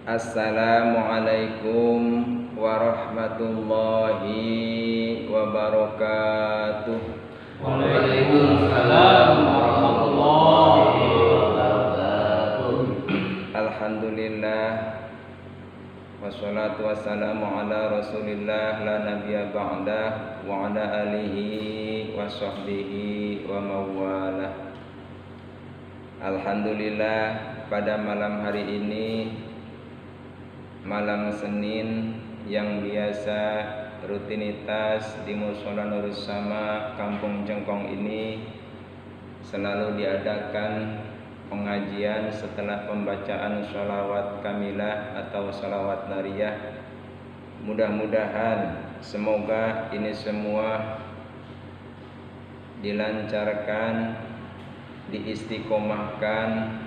Assalamualaikum warahmatullahi wabarakatuh. Waalaikumsalam warahmatullahi wabarakatuh. Alhamdulillah wassalatu wassalamu ala rasulillah la nabiyya ba'dah wa ala alihi wa sahbihi wa mawalah. Alhamdulillah, pada malam hari ini, malam Senin yang biasa rutinitas di Mushola Nurus Sama Kampung Jengkong ini selalu diadakan pengajian setelah pembacaan sholawat kamilah atau sholawat nariyah. Mudah-mudahan semoga ini semua dilancarkan, diistiqomahkan,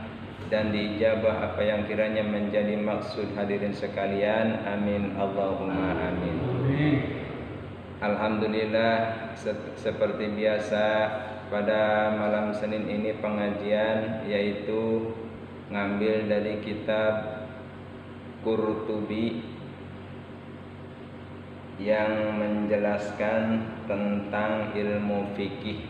dan diijabah apa yang kiranya menjadi maksud hadirin sekalian. Amin Allahumma amin. Alhamdulillah, seperti biasa pada malam Senin ini pengajian yaitu ngambil dari kitab Qurtubi yang menjelaskan tentang ilmu fikih.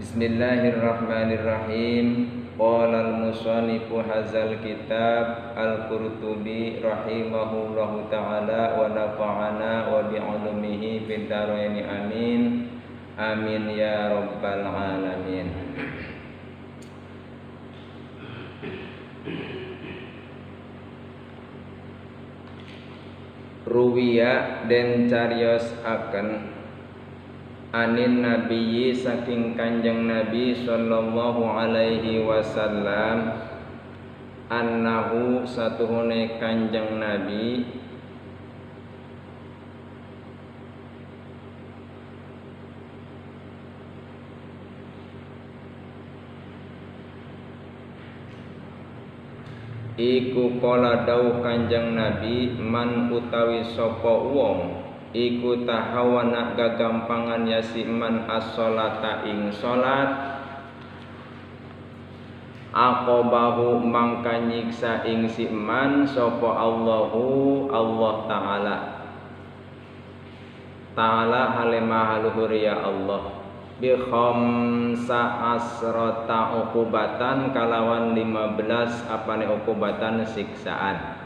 Bismillahirrahmanirrahim. Qala al-musannifu hadzal kitab al-Qurtubi rahimahullahu ta'ala wa nafa'ana wa bi'ulumihi fid dharain amin. Amin ya rabbal alamin. Ruwiya den cariyos akan anin nabiyyi saking kanjeng Nabi sallallahu alaihi wasallam annahu satuhune kanjeng Nabi iku kala dawuh kanjeng Nabi man utawi sapa wong iku tahawana gagampangan yasi man as-sholata ing sholat aqobahu mangka nyiksa ing si man sapa Allahu Allah Ta'ala Ta'ala halimah luhur ya Allah bi khamsa asrota uqubatan kalawan 15 apane uqubatan siksaan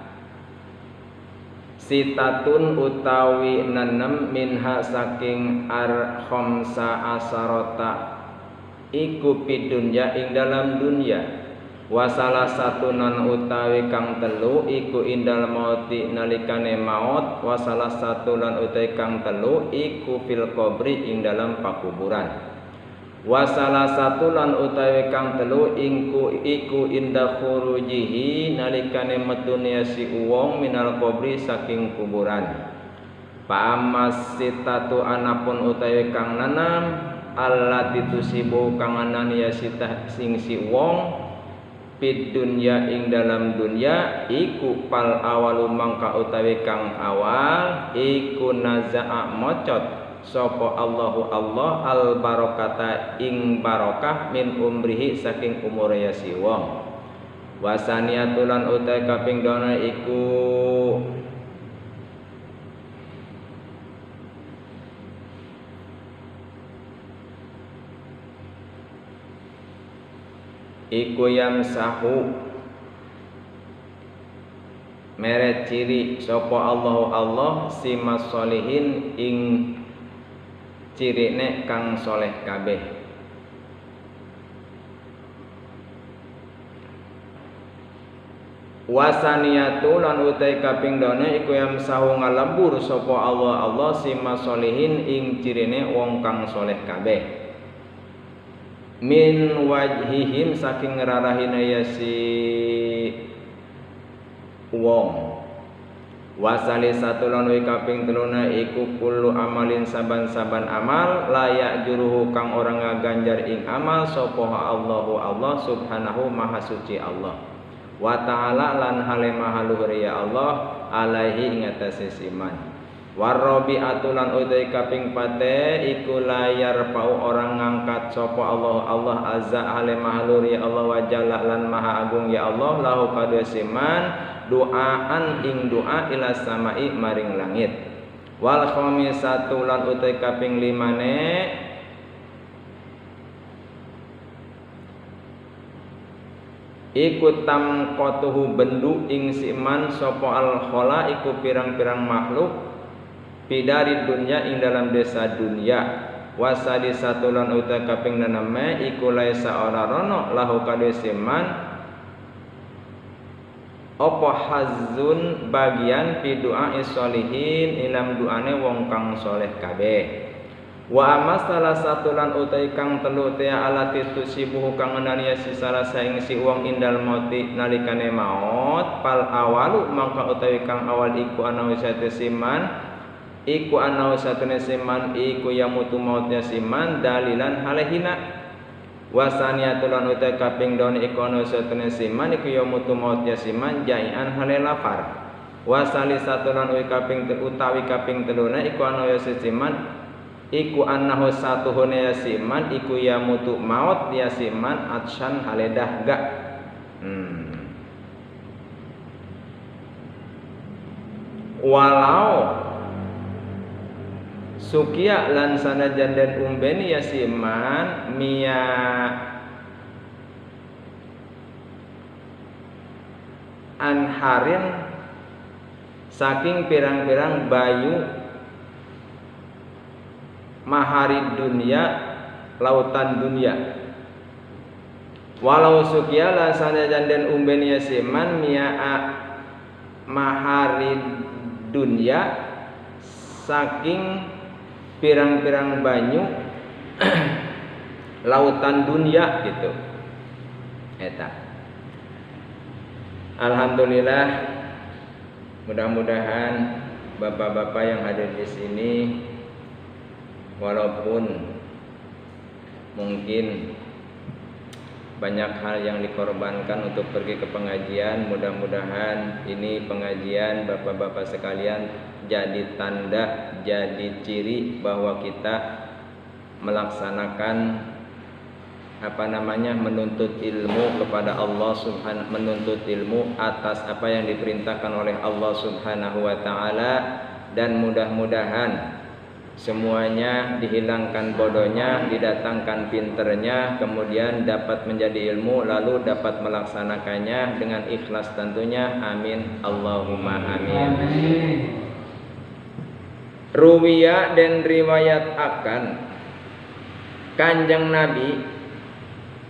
sitatun utawi nenem minha saking khamsa asarota iku pidunya ing dalam dunya wasalah satu nan utawi kang telu iku indal mauti nalikane maut wasalah satu lan utawi kang telu iku fil qabri ing dalam pakuburan wasalah satu lan utawi kang telu iku inda khurujihi nalikane metune si wong minal qabri saking kuburan paamas sitatu anapun utawi kang nanam allati tusibu kang anani ya sitah sing si wong pid dunya ing dalam dunya iku pal awalu mangka utawi kang awal iku naza'a mocot sapa Allahu Allah al barokata ing barokah min umrihi saking umure ya si wong wasaniatulan utai kaping dona iku yang sahu meret ciri sapa Allahu Allah si masolihin ing cirine kang soleh kabeh wasaniyatu lan utai kaping dana iku yang sahu ngalembur sapa Allah si masolihin ing cirine wong kang soleh kabeh min wajhihim saking rarahina ya si wong wasali satu lan kaping teluna iku kullu amalin saban-saban amal layak juruhu kang orang ngaganjar ing amal sapa Allahu Allah subhanahu maha suci Allah wa ta'ala lan hale maha luhur ya Allah alaihi ing atase siman Warabi'atu lan utai kaping pate iku layar pau orang ngangkat sapa Allah azza hale mahlur ya Allah wa jalla lan maha agung ya Allah lahu kadesiman doaan ing doa ila samai maring langit. Wal khamisatu lan utai kaping limane iku tamqatuhu bendu ing siman sapa al khala iku pirang-pirang makhluk pidari dunya ing dalam desa dunya. Wasadi satu lan uta kaping 6 iku laisa ora rono lahu kadesiman apa hazun bagian fi doa sholihin ilam doane wong kang soleh kabeh. Wa amma salah satu lan utai kang telu te alati tusibuh kang ngenani si salah saing si wong indal mauti nalikane maut pal awalu mangka utawi kang awal iku ana wis siman iku ana satune siman iku yamutu mautnya siman dalilan halehina. Wasaniatul lan uta kaping don iku ana satune siman iku yamutu mautnya siman jaian hale lapar. Wasalisatu lan utawi kaping teluna iku ana siman iku annahu satuhune yasiman iku yamutu maut yasiman atsyan hale dahga. Walau sukia lan sanajan dan umbeni yasiman mia anharin saking pirang-pirang bayu mahari dunia lautan dunia. Walau sukia lan sanajan dan umbeni yasiman mia mahari dunia saking pirang-pirang banyu lautan dunia gitu. Eta. Alhamdulillah, mudah-mudahan bapak-bapak yang hadir di sini walaupun mungkin banyak hal yang dikorbankan untuk pergi ke pengajian, mudah-mudahan ini pengajian bapak-bapak sekalian jadi tanda, jadi ciri bahwa kita melaksanakan menuntut ilmu kepada Allah Subhanahu, menuntut ilmu atas apa yang diperintahkan oleh Allah Subhanahu wa taala, dan mudah-mudahan semuanya dihilangkan bodohnya, didatangkan pinternya, kemudian dapat menjadi ilmu lalu dapat melaksanakannya dengan ikhlas tentunya. Amin Allahumma amin. Ruwiya dan riwayat akan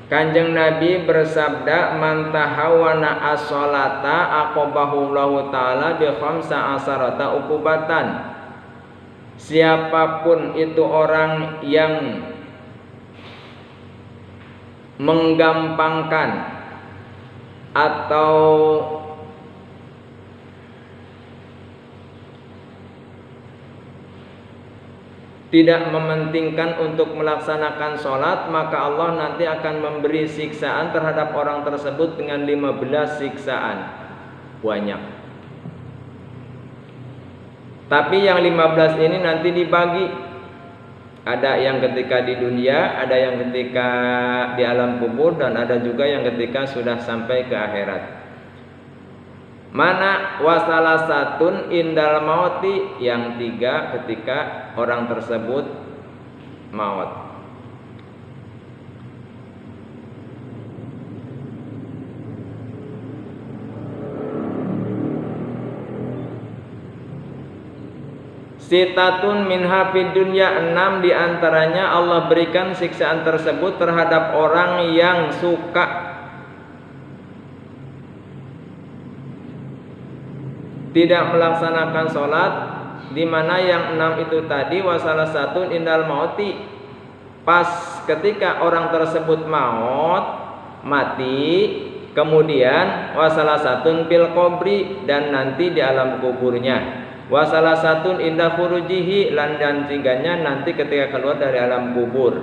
Kanjeng Nabi bersabda, man tahawana as-salata aqabahullahu ta'ala bi khamsa asarata ukubatan. Siapapun itu orang yang menggampangkan atau tidak mementingkan untuk melaksanakan sholat, maka Allah nanti akan memberi siksaan terhadap orang tersebut dengan 15 siksaan. Banyak. Tapi yang 15 ini nanti dibagi. Ada yang ketika di dunia, ada yang ketika di alam kubur, dan ada juga yang ketika sudah sampai ke akhirat. Mana wasalah satun indal mauti, yang 3 ketika orang tersebut maut. Sitatun min hafid dunya, 6 diantaranya Allah berikan siksaan tersebut terhadap orang yang suka tidak melaksanakan sholat, di mana yang 6 itu tadi wasalah satu indal mauti, pas ketika orang tersebut mati, kemudian wasalah satu fil qabri, dan nanti di alam kuburnya, wasalah satu indah furujihi, lan dan ciganya nanti ketika keluar dari alam kubur.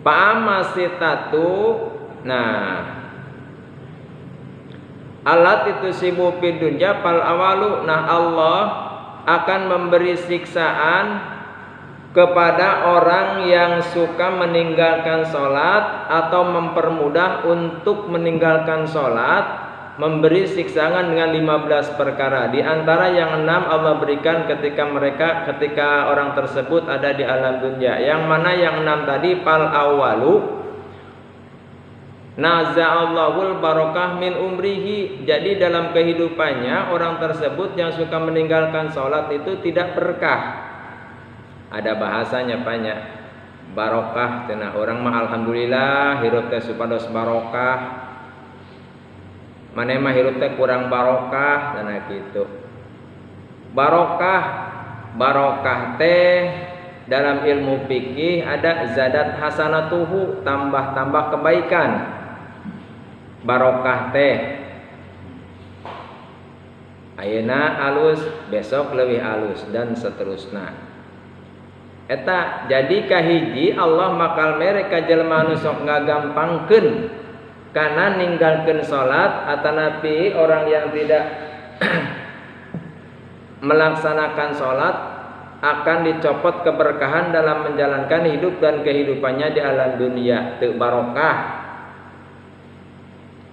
Pa'amasitatu, nah alat itu sibu fidunya pal awalu, nah Allah akan memberi siksaan kepada orang yang suka meninggalkan sholat atau mempermudah untuk meninggalkan sholat, memberi siksaan dengan 15 perkara. Di antara yang 6 Allah berikan ketika orang tersebut ada di alam dunia. Yang mana yang 6 tadi? Pal awalu naza'allahul barokah min umrihi. Jadi dalam kehidupannya orang tersebut yang suka meninggalkan sholat itu tidak berkah. Ada bahasanya banyak barokah cenah orang mah alhamdulillah hirup teh supados barokah, maneh mah hirup teh kurang barokah cenah kitu. Barokah teh dalam ilmu fikih ada zadat hasanatuhu, tambah kebaikan. Barokah teh ayeuna alus, besok lebih alus dan seterusnya. Eta jadi kahiji Allah makal mere ka jelema nu sok ngagampangkeun kana ninggalkeun salat atanapi orang yang tidak melaksanakan salat akan dicopot keberkahan dalam menjalankan hidup dan kehidupannya di alam dunia, teu barokah.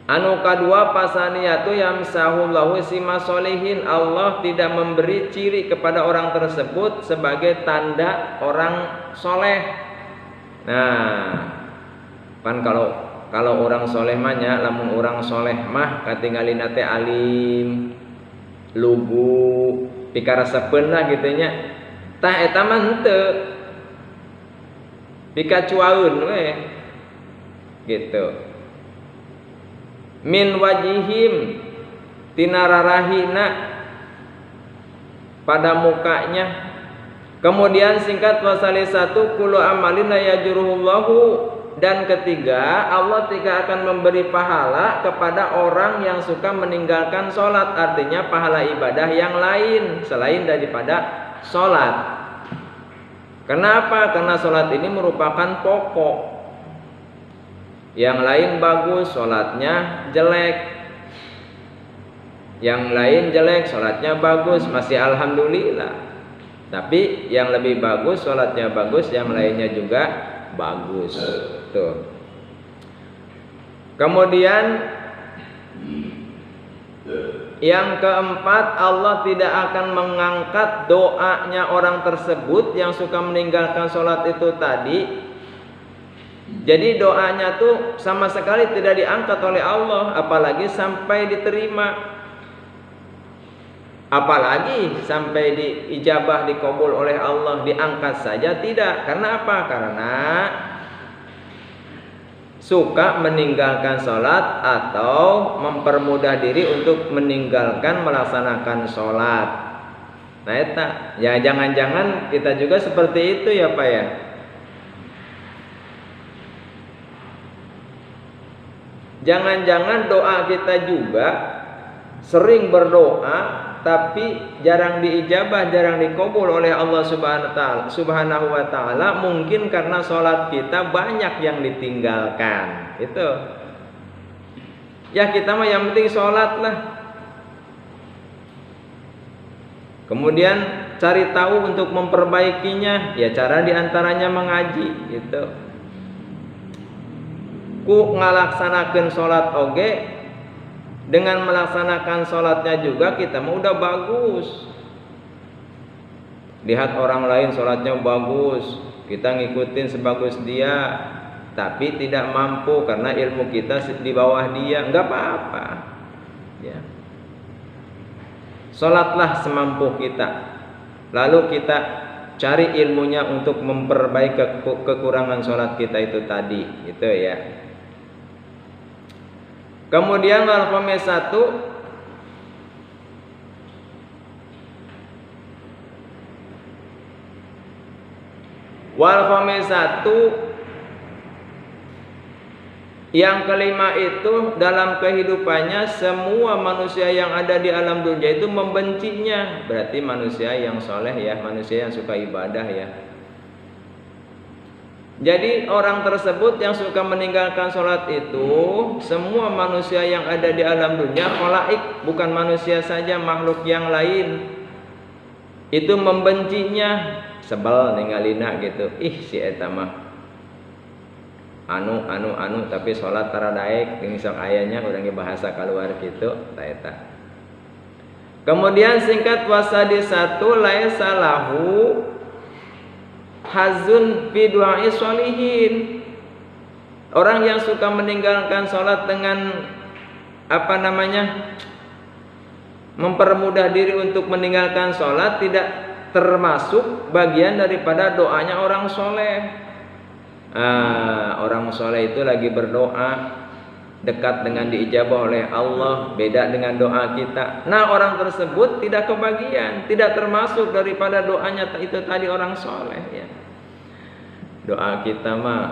Anu kadua pasaniyatu yamsahullahu sima solihin, Allah tidak memberi ciri kepada orang tersebut sebagai tanda orang soleh. Nah, kan kalau orang soleh mah nya, lamun orang soleh mah katinggalina teh alim, lugu, pikaresepeun lah gitu nya. Tah eta mah henteu. Pikacuaeun we. Gitu. Min wajihim tinararahina pada mukanya. Kemudian singkat wasali satu kulu amalin la yajruhullahu, dan ketiga Allah tidak akan memberi pahala kepada orang yang suka meninggalkan sholat, artinya pahala ibadah yang lain selain daripada sholat. Kenapa? Karena sholat ini merupakan pokok. Yang lain bagus, sholatnya jelek. Yang lain jelek, sholatnya bagus, masih alhamdulillah. Tapi yang lebih bagus, sholatnya bagus, yang lainnya juga bagus. Tuh. Kemudian yang keempat, Allah tidak akan mengangkat doanya orang tersebut yang suka meninggalkan sholat itu tadi. Jadi doanya tuh sama sekali tidak diangkat oleh Allah, apalagi sampai diterima, apalagi sampai diijabah, dikabul oleh Allah, diangkat saja tidak. Karena apa? Karena suka meninggalkan sholat atau mempermudah diri untuk meninggalkan melaksanakan sholat. Nah eta, ya jangan-jangan kita juga seperti itu ya Pak ya. Jangan-jangan doa kita juga sering berdoa tapi jarang diijabah, jarang dikabul oleh Allah Subhanahu wa taala, mungkin karena sholat kita banyak yang ditinggalkan. Itu. Ya kita mah yang penting sholat lah. Kemudian cari tahu untuk memperbaikinya, ya cara diantaranya mengaji gitu. Ku ngalaksanakeun sholat oge, dengan melaksanakan sholatnya juga kita mah udah bagus. Lihat orang lain sholatnya bagus, kita ngikutin sebagus dia, tapi tidak mampu karena ilmu kita di bawah dia, nggak apa-apa. Ya. Sholatlah semampu kita, lalu kita cari ilmunya untuk memperbaiki kekurangan sholat kita itu tadi, gitu ya. Kemudian wal khamisatu, yang kelima itu dalam kehidupannya semua manusia yang ada di alam dunia itu membencinya. Berarti manusia yang soleh ya, manusia yang suka ibadah ya. Jadi orang tersebut yang suka meninggalkan sholat itu semua manusia yang ada di alam dunia, khalaik, bukan manusia saja, makhluk yang lain. itu membencinya, sebel ningalina gitu. Ih si eta mah anu tapi salat tara daek geuning sok ayanya urang bahasa keluar gitu ta eta. Kemudian singkat wasadi satu laisa lahu hazun fi du'ai sholihin. Orang yang suka meninggalkan salat dengan apa namanya? Mempermudah diri untuk meninggalkan salat tidak termasuk bagian daripada doanya orang soleh. Orang soleh itu lagi berdoa dekat dengan diijabah oleh Allah, beda dengan doa kita. Nah orang tersebut tidak kebagian, tidak termasuk daripada doanya itu tadi orang soleh ya. Doa kita mah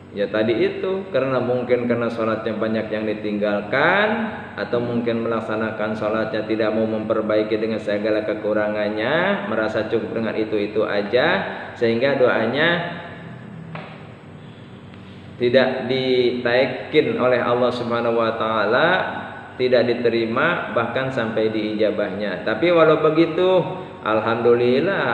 ya tadi itu karena sholatnya banyak yang ditinggalkan, atau mungkin melaksanakan sholatnya tidak mau memperbaiki dengan segala kekurangannya, merasa cukup dengan itu aja, sehingga doanya tidak ditaikin oleh Allah Subhanahu wa taala, tidak diterima bahkan sampai diijabahnya. Tapi walau begitu alhamdulillah,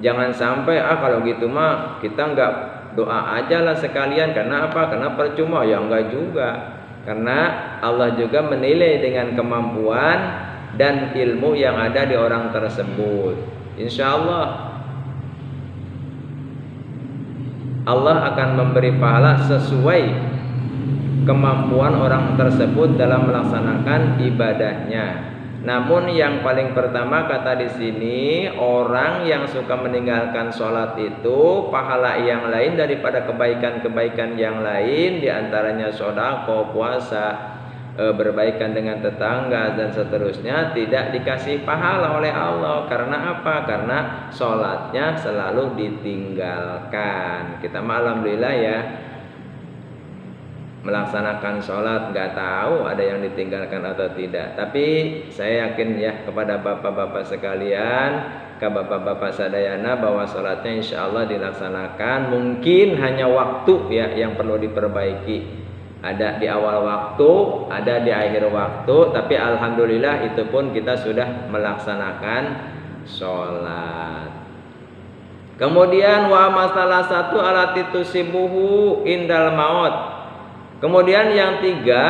jangan sampai kalau gitu mah kita enggak doa aja lah sekalian. Karena apa? Karena percuma ya, enggak juga. Karena Allah juga menilai dengan kemampuan dan ilmu yang ada di orang tersebut. Insya Allah akan memberi pahala sesuai kemampuan orang tersebut dalam melaksanakan ibadahnya. Namun yang paling pertama kata di sini, orang yang suka meninggalkan sholat itu pahala yang lain daripada kebaikan-kebaikan yang lain, diantaranya sedekah, puasa, berbaikan dengan tetangga dan seterusnya, tidak dikasih pahala oleh Allah. Karena apa? Karena sholatnya selalu ditinggalkan. Kita alhamdulillah ya, melaksanakan sholat nggak tahu ada yang ditinggalkan atau tidak. Tapi saya yakin ya kepada bapak-bapak sekalian, ke bapak-bapak sadayana, bahwa sholatnya insya Allah dilaksanakan. Mungkin hanya waktu ya yang perlu diperbaiki. Ada di awal waktu, ada di akhir waktu, tapi alhamdulillah itu pun kita sudah melaksanakan sholat. Kemudian wa masalah satu alat itu sibuhu indal maut. Kemudian yang tiga,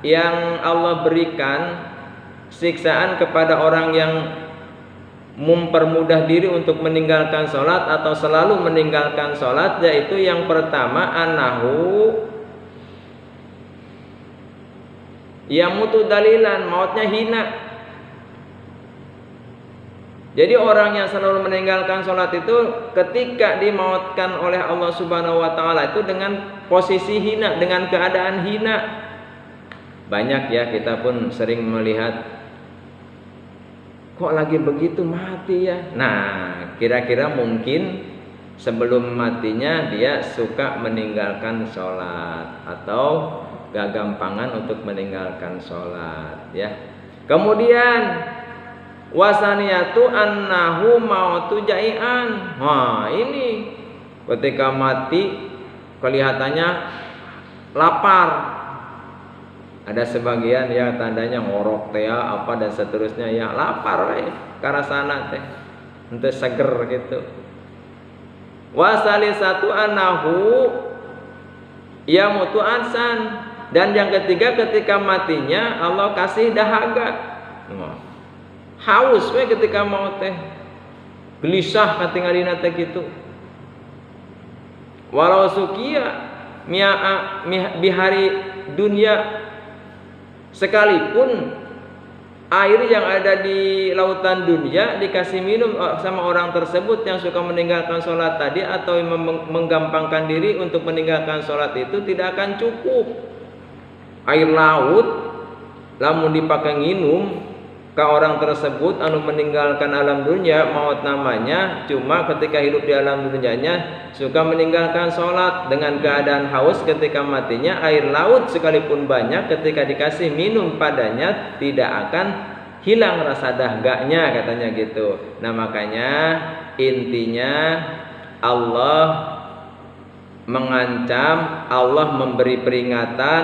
yang Allah berikan siksaan kepada orang yang mempermudah diri untuk meninggalkan sholat atau selalu meninggalkan sholat, yaitu yang pertama anahu yamutu dalilan, mautnya hina. Jadi orang yang selalu meninggalkan sholat itu ketika dimautkan oleh Allah Subhanahu wa taala itu dengan posisi hina, dengan keadaan hina. Banyak ya, kita pun sering melihat kok lagi begitu mati ya. Nah, kira-kira mungkin sebelum matinya dia suka meninggalkan sholat atau gak gampangan untuk meninggalkan sholat ya. Kemudian wasaniyatu annahu mautu jai'an. Nah ini ketika mati kelihatannya lapar. Ada sebagian ya tandanya ngorok teh apa dan seterusnya ya, lapar karasana teh ente seger gitu. Wasalisatu annahu yamutu ansan. Dan yang ketiga ketika matinya Allah kasih dahaga. Haus we ketika mau teh. Gelisah katingalina teh kitu. Walau sukia bihari dunia, sekalipun air yang ada di lautan dunia dikasih minum sama orang tersebut yang suka meninggalkan sholat tadi atau menggampangkan diri untuk meninggalkan sholat, itu tidak akan cukup. Air laut lamun dipakai nginum ke orang tersebut anu meninggalkan alam dunia, maut namanya, cuma ketika hidup di alam dunianya suka meninggalkan sholat dengan keadaan haus, ketika matinya air laut sekalipun banyak ketika dikasih minum padanya tidak akan hilang rasa dahganya katanya gitu. Nah makanya intinya Allah mengancam, Allah memberi peringatan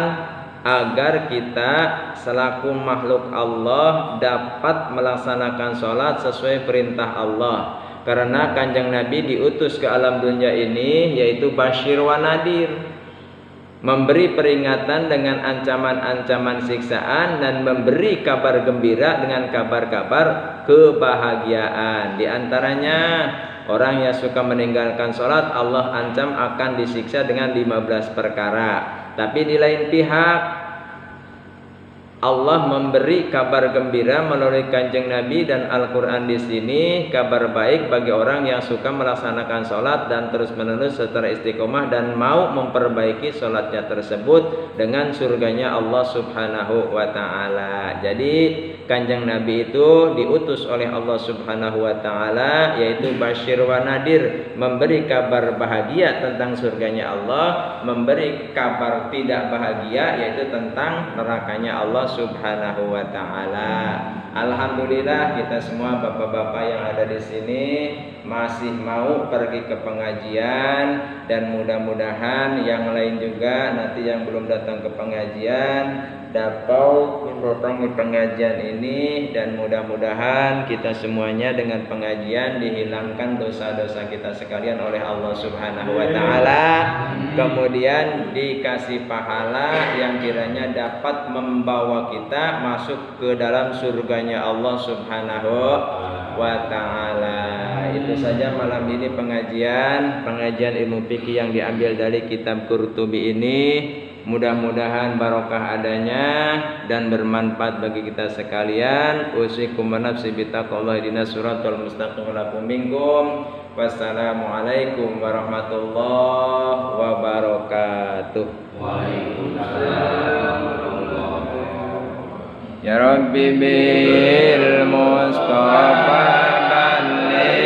agar kita selaku makhluk Allah dapat melaksanakan sholat sesuai perintah Allah. Karena Kanjeng Nabi diutus ke alam dunia ini yaitu Bashir wa Nadir, memberi peringatan dengan ancaman-ancaman siksaan dan memberi kabar gembira dengan kabar-kabar kebahagiaan. Di antaranya orang yang suka meninggalkan sholat Allah ancam akan disiksa dengan 15 perkara. Tapi di lain pihak Allah memberi kabar gembira melalui Kanjeng Nabi dan Al-Quran di sini, kabar baik bagi orang yang suka melaksanakan sholat dan terus-menerus secara istiqomah dan mau memperbaiki sholatnya tersebut dengan surganya Allah Subhanahu wa Ta'ala. Jadi Kanjeng Nabi itu diutus oleh Allah Subhanahu wa Ta'ala, yaitu Bashir wa Nadir, memberi kabar bahagia tentang surganya Allah, memberi kabar tidak bahagia yaitu tentang nerakanya Allah Subhanahu wa Ta'ala. Alhamdulillah kita semua bapak-bapak yang ada di sini masih mau pergi ke pengajian, dan mudah-mudahan yang lain juga nanti yang belum datang ke pengajian dapat mendatangi pengajian ini, dan mudah-mudahan kita semuanya dengan pengajian dihilangkan dosa-dosa kita sekalian oleh Allah Subhanahu wa Ta'ala, kemudian dikasih pahala yang kiranya dapat membawa kita masuk ke dalam surganya Allah Subhanahu wa Ta'ala. Itu saja malam ini pengajian ilmu fikih yang diambil dari kitab Qurtubi ini. Mudah-mudahan barokah adanya dan bermanfaat bagi kita sekalian. Usikum wa nafsi bitaqwallahi ihdinas siratal mustaqim lakum minkum. Wassalamualaikum warahmatullahi wabarakatuh. Waalaikumsalam. Ya Rabbi bil Mustafa